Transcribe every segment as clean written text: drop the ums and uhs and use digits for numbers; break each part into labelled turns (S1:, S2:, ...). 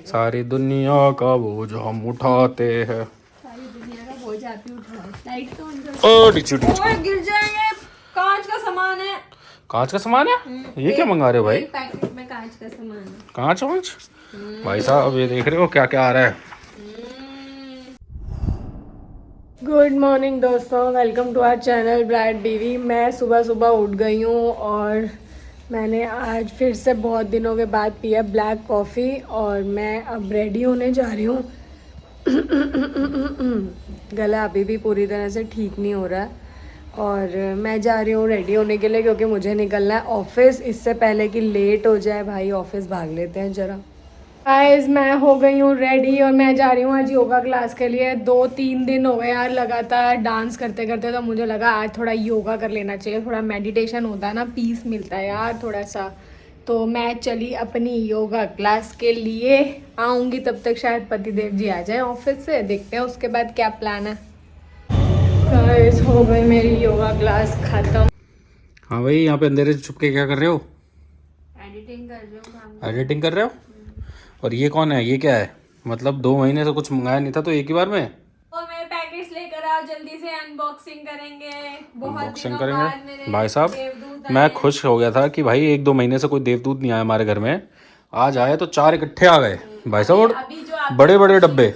S1: सारी दुनिया का बोझ हम उठाते हैं।
S2: सारी दुनिया का बोझ आप ही उठाओ। लाइट तो ऑन कर।
S1: ओ डिचू डिचू।
S2: ओए गिर जाएंगे। कांच का सामान है।
S1: कांच का सामान है? ये क्या मंगा रहे हो भाई?
S2: एक पैकेट में कांच का सामान है।
S1: कांच वांच? भाई साहब ये देख रहे हो क्या क्या आ रहा है?
S2: गुड मॉर्निंग दोस्तों, welcome to our channel bright बीवी। मैं सुबह सुबह उठ गई हूँ और मैंने आज फिर से बहुत दिनों के बाद पिया ब्लैक कॉफ़ी और मैं अब रेडी होने जा रही हूँ। गला अभी भी पूरी तरह से ठीक नहीं हो रहा है और मैं जा रही हूँ रेडी होने के लिए क्योंकि मुझे निकलना है ऑफिस। इससे पहले कि लेट हो जाए भाई, ऑफिस भाग लेते हैं ज़रा। गाइस मैं हो गई हूँ रेडी और मैं जा रही हूँ आज योगा क्लास के लिए। 2-3 दिन हो गए यार लगातार डांस करते करते, तो मुझे लगा आज थोड़ा योगा कर लेना चाहिए। थोड़ा मेडिटेशन होता है ना, पीस मिलता है यार थोड़ा सा। तो मैं चली अपनी योगा क्लास के लिए। आऊँगी तब तक शायद पतिदेव जी आ जाए ऑफिस से, देखते हैं उसके बाद क्या प्लान है। गाइस हो गई मेरी योगा क्लास खत्म।
S1: हाँ भाई, यहाँ पे अंधेरे से छुप के क्या कर रहे हो?
S2: एडिटिंग कर रही हूँ।
S1: एडिटिंग कर रहे हो? और ये कौन है? ये क्या है? मतलब 2 महीने से कुछ मंगाया नहीं था तो एक ही बार में
S2: और मेरे पैकेट्स लेकर आओ, जल्दी से अनबॉक्सिंग करेंगे। बहुत
S1: अनबॉक्सिंग
S2: दिनों बाद
S1: करेंगे।
S2: मेरे
S1: भाई साहब
S2: देवदूत
S1: मैं
S2: आए।
S1: खुश हो गया था कि भाई 1-2 महीने से कोई देवदूत नहीं आया हमारे घर में। आज आए तो 4 इकट्ठे आ गए भाई साहब। और
S2: अभी जो आप
S1: बड़े बड़े डब्बे,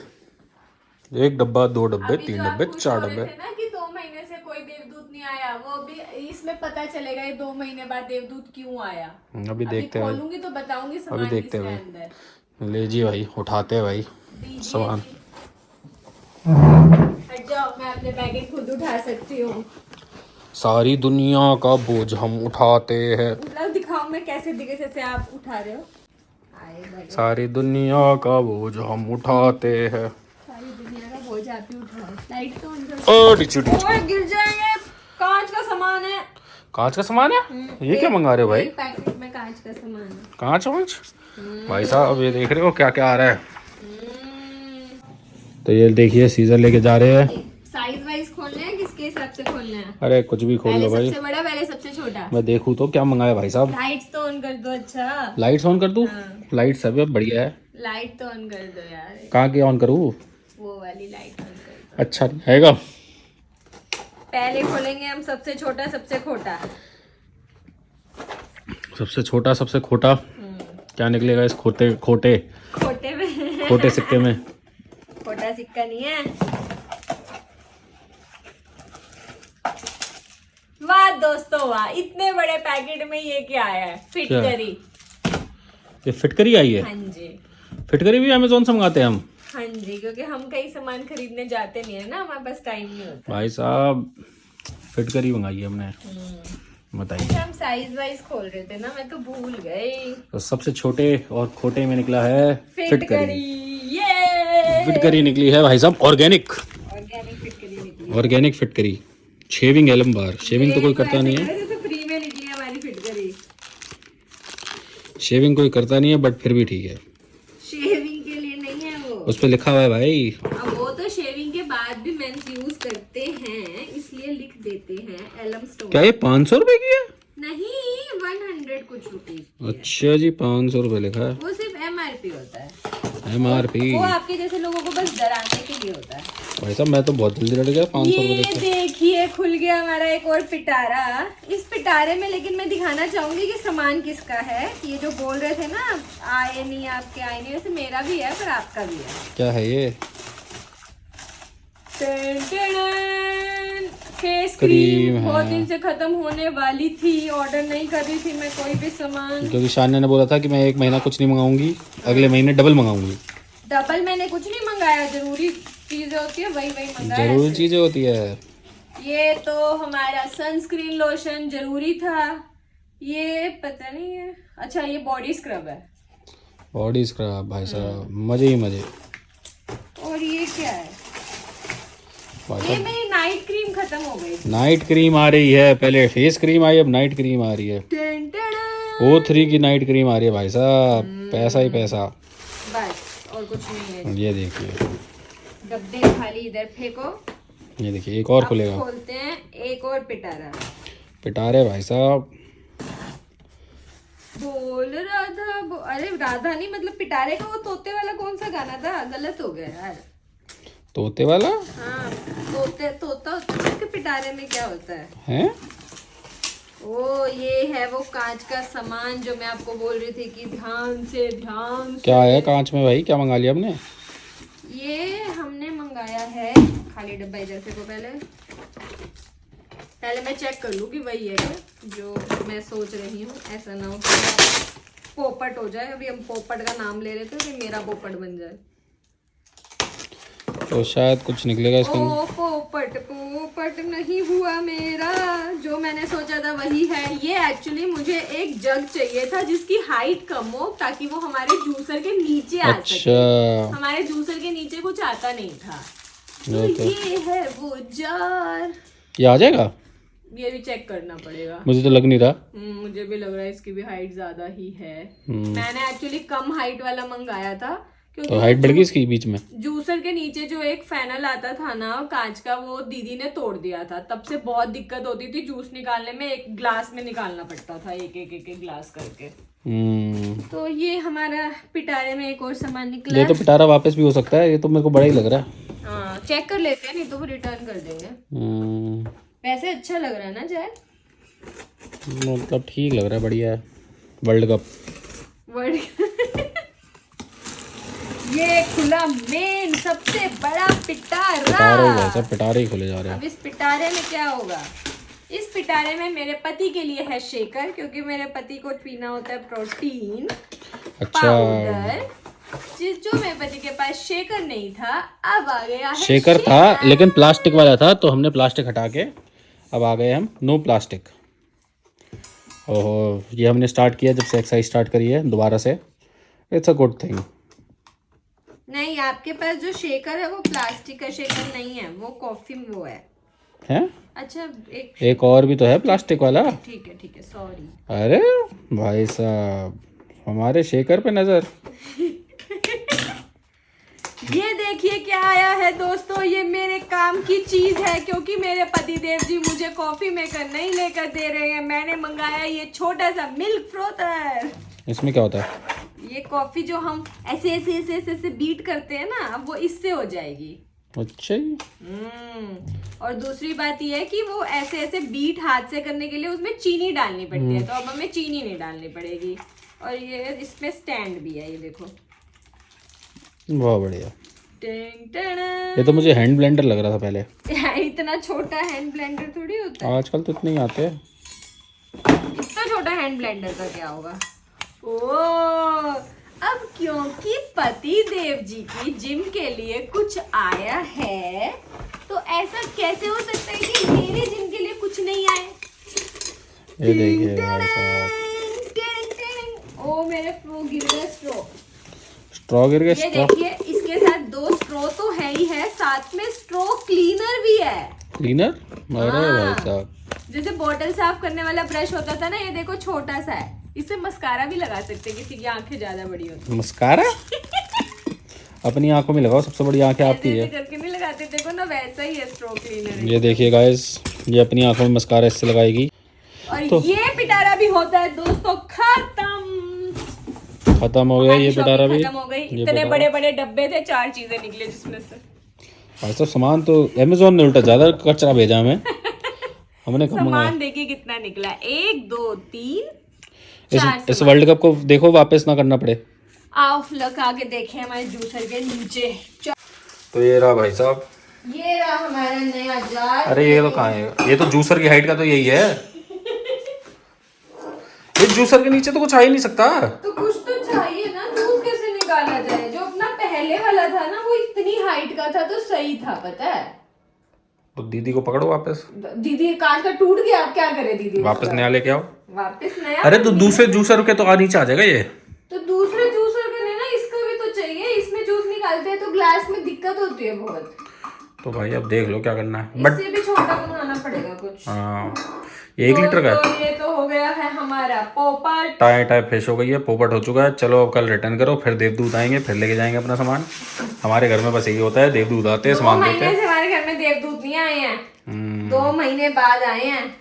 S1: 1 डब्बा 2 डब्बे
S2: अभी
S1: 3
S2: जो आप
S1: डब्बे
S2: खुश
S1: 4
S2: हो रहे
S1: डब्बे।
S2: थे ना कि 2 महीने से कोई देवदूत नहीं आया, वो भी इसमें पता चलेगा ये 2 महीने बाद देवदूत क्यों आया।
S1: अभी देखते हैं भाई,
S2: खोलूंगी तो बताऊंगी सामान
S1: अभी देखते हैं
S2: किसके
S1: भाई।
S2: अंदर।
S1: ले जी भाई, उठाते हैं भाई
S2: दीजिए
S1: सामान।
S2: जी। हट जाओ, मैं अपने पैकेट खुद उठा सकती हूँ।
S1: सारी दुनिया का बोझ हम उठाते हैं।
S2: मतलब दिखाओ मैं कैसे दिखे जैसे आप उठा रहे हो। आए भाई।
S1: सारी दुनिया का बोझ हम उठाते हैं।
S2: सारी दुनिया का बोझ आप ही उठाओ। लाइट तो ऑन कर।
S1: ओ डिचू डिचू।
S2: ओए गिर जाएंगे। कांच का सामान है।
S1: कांच का सामान है? ये क्या मंगा रहे हो भाई?
S2: एक पैकेट में कांच का सामान है।
S1: कांच वांच? भाई साहब ये देख रहे हो क्या क्या आ रहा है? तो ये देखिए सीजर लेके जा रहे हैं।
S2: साइज वाइज खोलने हैं, किसके हिसाब से खोलने हैं?
S1: अरे कुछ भी खोल लो भाई,
S2: सबसे बड़ा पहले सबसे छोटा।
S1: मैं देखूँ तो क्या मंगाया भाई साहब।
S2: लाइट्स तो ऑन कर दो। अच्छा
S1: लाइट्स ऑन कर दूं?
S2: हाँ।
S1: लाइट सब बढ़िया है।
S2: लाइट तो ऑन कर दो यार।
S1: कहाँ की ऑन करूँ?
S2: वो वाली लाइट ऑन कर दो।
S1: अच्छा नहीं आएगा।
S2: पहले खोलेंगे हम सबसे छोटा सबसे खोटा।
S1: सबसे छोटा सबसे खोटा क्या निकलेगा इस खोटे खोटे
S2: खोटे में
S1: खोटे सिक्के में?
S2: खोटा सिक्का नहीं है। वाह दोस्तों वाह, इतने बड़े पैकेट में ये क्या है? फिटकरी।
S1: ये फिटकरी आई है?
S2: हाँ जी।
S1: फिटकरी भी अमेजोन से मंगाते हैं हम?
S2: हाँ जी, क्योंकि हम कई सामान खरीदने जाते नहीं है ना, हमारे पास टाइम नहीं होता।
S1: भाई साहब फिटकरी मंगाई है हमने, बताइए।
S2: अच्छा, हम साइज वाइज खोल रहे थे ना, मैं तो भूल गई।
S1: तो सबसे छोटे और खोटे में निकला है फिटकरी।
S2: ये
S1: फिटकरी निकली है भाई साहब ऑर्गेनिक।
S2: ऑर्गेनिक फिटकरी निकली।
S1: ऑर्गेनिक फिटकरी, शेविंग एलम बार। शेविंग तो कोई करता नहीं है,
S2: जैसे फ्री में निकली है हमारी फिटकरी।
S1: शेविंग कोई करता नहीं है बट फिर भी ठीक है।
S2: शेविंग के लिए नहीं है वो,
S1: उस पे लिखा हुआ है भाई।
S2: अब वो तो शेविंग के बाद भी मेंस यूज करते हैं, इसलिए लिख देते हैं एलम स्टोन।
S1: क्या ये 500 रुपए की है?
S2: नहीं, 100 कुछ रुपीज।
S1: अच्छा जी, 500 रुपए लिखा है।
S2: वो सिर्फ MRP होता है।
S1: MRP।
S2: वो आपके जैसे लोगों को बस डराने के लिए होता है।
S1: भाई साहब मैं तो बहुत जल्दी डर गया 500 रुपए
S2: ये
S1: देख के।
S2: देखिए खुल गया हमारा एक और पिटारा। इस पिटारे में लेकिन मैं दिखाना चाहूंगी कि सामान किसका है। ये जो बोल रहे थे ना आए नहीं, आपके आए नहीं, वैसे मेरा भी है पर आपका भी है।
S1: क्या है ये?
S2: फेस
S1: क्रीम
S2: क्रीम
S1: है।
S2: बहुत दिन से खत्म होने वाली थी, ऑर्डर नहीं कर रही थी मैं कोई भी सामान।
S1: क्योंकि शान्या ने बोला था कि मैं 1 महीना कुछ नहीं मंगाऊंगी, अगले महीने डबल मंगाऊंगी।
S2: डबल मैंने कुछ नहीं मंगाया, जरूरी चीजें होती है वही वही मंगाया।
S1: जरूरी चीजें होती है।
S2: ये तो हमारा सनस्क्रीन लोशन जरूरी था। ये पता नहीं है। अच्छा ये बॉडी स्क्रब है।
S1: बॉडी स्क्रब भाई साहब मजे ही मजे।
S2: और ये क्या है?
S1: भाई
S2: ये
S1: साहब
S2: मेरी नाइट क्रीम खत्म हो गई।
S1: नाइट क्रीम आ रही है, पहले फेस क्रीम आई अब नाइट क्रीम आ रही है। O3 की नाइट क्रीम आ रही है भाई साहब, पैसा ही पैसा।
S2: बस और कुछ नहीं है।
S1: ये देखिए,
S2: डब्बे खाली इधर फेंको।
S1: ये देखिए एक और
S2: अब
S1: खुलेगा।
S2: खोलते हैं एक और पिटारा।
S1: पिटारे भाई साहब,
S2: बोल राधा अरे राधा नहीं मतलब पिटारे का वो तोते वाला कौन सा गाना था, गलत हो गया यार।
S1: तोते वाला?
S2: हाँ तोता होता है कि पिटारे में क्या होता है?
S1: हैं?
S2: ओ ये है वो कांच का सामान जो मैं आपको बोल रही थी कि ध्यान से
S1: क्या है कांच में भाई, क्या मंगा लिया हमने?
S2: ये हमने मंगाया है, खाली डब्बा इधर से को पहले मैं चेक कर लूँ कि वही है क्या जो मैं सोच रही हूँ, ऐसा ना हो कि पोपट हो जाए। अभी हम पोपट का नाम ले लेते हैं कि मेरा पोपट बन जाए,
S1: तो शायद कुछ निकलेगा इसके अंदर।
S2: ओ पोपट नहीं हुआ मेरा, जो मैंने सोचा था वही है। ये एक्चुअली मुझे एक जग चाहिए था जिसकी हाइट कम हो ताकि वो हमारे जूसर के नीचे आ सके। हमारे जूसर के नीचे कुछ आता नहीं था, तो ये है वो जार।
S1: ये आ जाएगा?
S2: ये भी चेक करना पड़ेगा,
S1: मुझे तो लग नहीं रहा।
S2: मुझे भी लग रहा है इसकी भी हाइट ज्यादा ही है। मैंने एक्चुअली कम हाइट वाला मंगाया था क्योंकि
S1: तो हाइट बढ़ गई इसकी बीच में।
S2: जूसर के नीचे जो एक फैनल आता था ना कांच का, वो दीदी ने तोड़ दिया था, तब से बहुत दिक्कत होती थी जूस निकालने में, एक ग्लास में निकालना पड़ता था एक ग्लास करके। तो ये हमारा पिटारे में एक और सामान निकला।
S1: ये तो पिटारा वापस भी हो सकता है, ये तो मेरे को बड़ा ही लग रहा है।
S2: हाँ चेक कर लेते हैं, नहीं तो वो रिटर्न कर देंगे। वैसे अच्छा लग रहा है ना जय?
S1: मतलब ठीक लग रहा है, बढ़िया है। वर्ल्ड कप
S2: ये खुला मेन सबसे बड़ा पिटारा।
S1: पिटारे ही खुले जा रहे हैं।
S2: अब इस पिटारे में क्या होगा? इस पिटारे में मेरे पति के लिए है शेकर, क्योंकि मेरे पति को पीना होता है प्रोटीन पाउडर, जो मेरे पति के पास शेकर नहीं था, अब आ गया है
S1: शेकर था लेकिन प्लास्टिक वाला था, तो हमने प्लास्टिक हटा के अब आ गए हम नो प्लास्टिक। ओहो, ये हमने स्टार्ट किया जब से एक्सरसाइज स्टार्ट करी है दोबारा से। It's a good thing.
S2: नहीं, आपके पास जो शेकर है वो प्लास्टिक का शेकर नहीं है, वो कॉफी वो है।
S1: हैं?
S2: अच्छा
S1: एक और भी तो है प्लास्टिक वाला।
S2: ठीक है सॉरी।
S1: अरे भाई साहब, हमारे शेकर पे नजर।
S2: ये देखिए क्या आया है दोस्तों, ये मेरे काम की चीज है क्योंकि मेरे पति देव जी मुझे कॉफी मेकर नहीं लेकर दे रहे हैं। मैंने मंगाया ये छोटा सा मिल्क फ्रोथर।
S1: इसमें क्या होता है?
S2: ये कॉफी जो हम ऐसे बीट करते हैं ना, अब वो इससे हो जाएगी।
S1: अच्छा जी।
S2: और दूसरी बात ये है कि वो ऐसे बीट हाथ से करने के लिए उसमें चीनी डालनी पड़ती है, तो अब हमें चीनी नहीं डालनी पड़ेगी। और ये इसमें स्टैंड भी है, ये देखो
S1: बहुत बढ़िया। ये तो मुझे हैंड ब्लेंडर लग रहा था पहले।
S2: इतना छोटा हैंड ब्लेंडर थोड़ी होता है
S1: आजकल, तो इतने ही आते हैं।
S2: इतना छोटा हैंड ब्लेंडर का क्या होगा? ओ अब क्योंकि पति देव जी की जिम के लिए कुछ आया है, तो ऐसा कैसे हो सकता है कि मेरे जिम के लिए कुछ नहीं आए?
S1: ये देखिए भाई साहब।
S2: ओ मेरे फ्लो गिर गया
S1: स्ट्रॉ गिर गया।
S2: ये देखिए, इसके साथ 2 स्ट्रॉ तो है ही है, साथ में स्ट्रॉ क्लीनर भी है।
S1: क्लीनर? अरे भाई साहब,
S2: जैसे बोतल साफ करने वाला ब्रश होता था ना, ये देखो छोटा सा है, इससे मस्कारा भी लगा सकते हैं, किसी की आंखें ज्यादा बड़ी होती है।
S1: मस्कारा? अपनी आंखों में लगाओ, सबसे बड़ी आंखें आपकी है।
S2: करके नहीं लगाते, देखो ना वैसा ही है स्ट्रॉ क्लीनर।
S1: ये देखिए गाइस, ये अपनी आंखों में मस्कारा इससे लगाएगी।
S2: और तो ये पिटारा भी होता है दोस्तों,
S1: खत्म हो गया ये पिटारा भी।
S2: खत्म हो गई। इतने बड़े बड़े डब्बे थे, 4 चीजें निकले जिसमें से।
S1: भाई साहब, सामान तो अमेज़न ने उल्टा ज्यादा कचरा भेजा हमें। हमने
S2: सामान देखिए कितना निकला, 1 2 3 4।
S1: इस वर्ल्ड कप को देखो, वापस ना करना पड़े।
S2: आओ लगा के देखें हमारे जूसर के नीचे।
S1: तो ये रहा भाई साहब,
S2: ये रहा हमारा नया जार।
S1: अरे ये तो कहाँ है? ये तो जूसर की हाइट का तो यही है। ये जूसर के नीचे तो कुछ आ ही नहीं सकता।
S2: तो कुछ तो चाहिए ना, जूस कैसे निकाला जाए? जो अपना पहले वाला था ना, वो इतनी हाइट का था तो सही था, पता है।
S1: तो दीदी को पकड़ो वापस।
S2: दीदी कांच का टूट गया, अब क्या करे दीदी?
S1: वापस नया लेके आओ।
S2: वापस नया?
S1: अरे तो दूसरे जूसर के तो नीचे आ जाएगा ये।
S2: तो दूसरे जूसर के लिए ना इसका भी तो चाहिए, इसमें जूस निकालते हैं तो ग्लास में दिक्कत होती है बहुत।
S1: तो भाई अब देख लो क्या करना है।
S2: इससे भी छोटा बनाना पड़ेगा कुछ।
S1: हाँ, ये 1 लीटर का है।
S2: तो ये तो हो गया है हमारा पोपट।
S1: टाई फिश हो गई है, पोपट हो चुका है। चलो अब कल रिटर्न करो, फिर देवदूत आएंगे, फिर लेके जाएंगे अपना सामान। हमारे घर में बस यही होता है, देवदूत आते हैं, सामान देते हैं।
S2: 2 महीने से हमारे घर में देवदूत नहीं आए हैं, 2 महीने बाद आए हैं।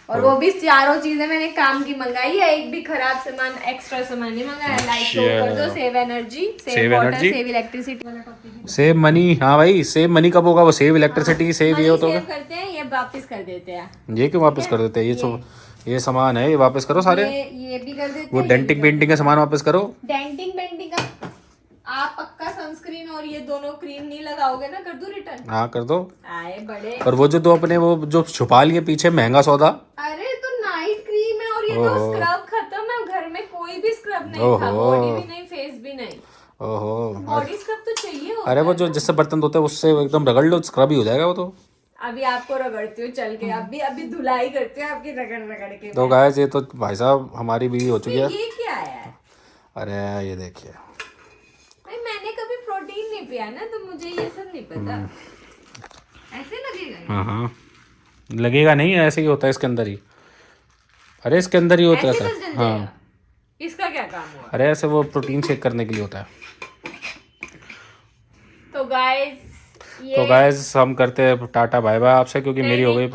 S2: और वो भी चारों चीजें मैंने काम की मंगाई है, एक भी खराब सामान एक्स्ट्रा सामान नहीं मंगाया। लाइक कर दो, save energy, save water, save electricity,
S1: save money. हाँ भाई, सेव मनी कब होगा? वो सेव इलेक्ट्रिसिटी, सेव ये हो तो
S2: सेव करते हैं, ये वापस कर देते हैं।
S1: ये क्यों वापस कर देते हैं? ये सामान है, ये वापस करो सारे।
S2: ये भी कर देते
S1: वो
S2: हैं,
S1: डेंटिंग पेंटिंग का सामान वापस करो।
S2: डेंटिंग पेंटिंग का आप पक्का सनस्क्रीन और ये दोनों क्रीम नहीं लगाओगे ना? कर दो रिटर्न।
S1: हाँ कर दो।
S2: आए बड़े।
S1: और वो जो दो अपने वो जो छुपा लिए पीछे महंगा सौदा।
S2: अरे तो नाइट क्रीम है और ये तो स्क्रब खत्म है, घर में कोई भी स्क्रब नहीं था, बॉडी भी नहीं, फेस भी नहीं।
S1: ओहो,
S2: बॉडी स्क्रब तो चाहिए होता
S1: अरे वो जो जिससे बर्तन धोते हैं उससे एकदम रगड़ लो, स्क्रब ही हो जाएगा वो तो।
S2: अभी आपको रगड़ती हूँ चल के, अभी धुलाई करती हूँ आपकी रगड़ रगड़ के।
S1: तो गाइस ये तो भाई साहब हमारी बीवी हो चुकी है।
S2: ये क्या है?
S1: अरे ये देखिए,
S2: भाई मैंने कभी प्रोटीन नहीं पिया ना, तो मुझे ये सब नहीं पता। ऐसे लगेगा?
S1: हाँ लगेगा नहीं, ऐसे ही होता है इसके अंदर ही। अरे इसके अंदर ही होता है। हाँ
S2: इसका क्या काम हुआ?
S1: अरे ऐसे वो प्रोटीन शेक करने के लिए होता है।
S2: तो गाइस
S1: हम करते हैं टाटा बाय बाय आपसे, क्योंकि मेरी हो गई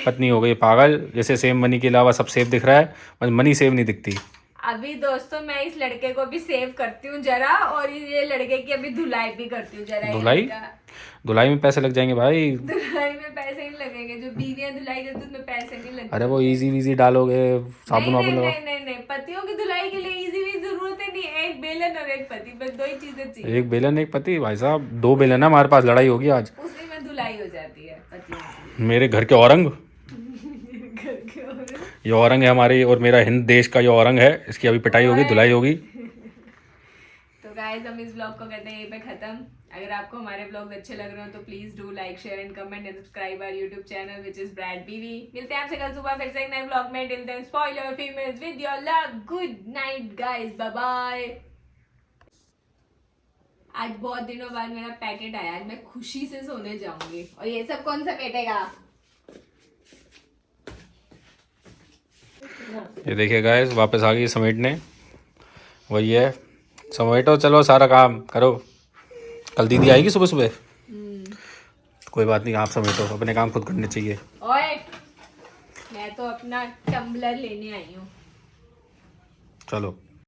S1: पत्नी हो गई पागल। जैसे सेव मनी के अलावा सब सेव दिख रहा है, मनी सेव नहीं दिखती।
S2: अभी दोस्तों मैं इस लड़के को भी सेव करती हूँ जरा, और ये लड़के की अभी धुलाई भी करती हूँ जरा।
S1: धुलाई में पैसे लग जाएंगे भाई।
S2: धुलाई में पैसे नहीं लगेंगे, जो बीवियां धुलाई करती हैं उसमें पैसे नहीं लगते।
S1: अरे वो इजी वीजी डालोगे, साबुन वाबुन लगाओ।
S2: नहीं, पतियों की धुलाई के लिए इजी भी जरूरत है नहीं, एक बेलन और एक पति, बस दो ही चीजें चाहिए।
S1: एक बेलन एक पति? भाई साहब 2 बेलन है हमारे पास, लड़ाई होगी आज।
S2: उसी में धुलाई हो जाती है पतियों की।
S1: मेरे घर के औरंग, ये औरंग है हमारी, और मेरा हिंद देश का ये औरंग है, इसकी अभी पिटाई होगी, धुलाई होगी।
S2: तो गाइस हम इस ब्लॉग को करते हैं यहीं पे खत्म। अगर आपको हमारे ब्लॉग अच्छे लग रहे हो तो please do like, share and comment and subscribe our YouTube channel which is Brad बीवी। मिलते हैं आपसे कल सुबह फिर से एक नए ब्लॉग में। Till then spoil your females with your love. Good night guys, bye bye. आज बहुत दिनों बाद मेरा पैकेट आया, आज मैं खुशी से सोने जाऊंगी। और ये सब कौन सा पेटेगा?
S1: ये देखिए गाइस, वापस आ गई समेटने। वही है, समेटो, चलो सारा काम करो। कल दीदी आएगी सुबह सुबह। कोई बात नहीं, आप समेटो, अपने काम खुद करने चाहिए।
S2: ओए, मैं तो अपना टम्बलर लेने आई हूँ।
S1: चलो।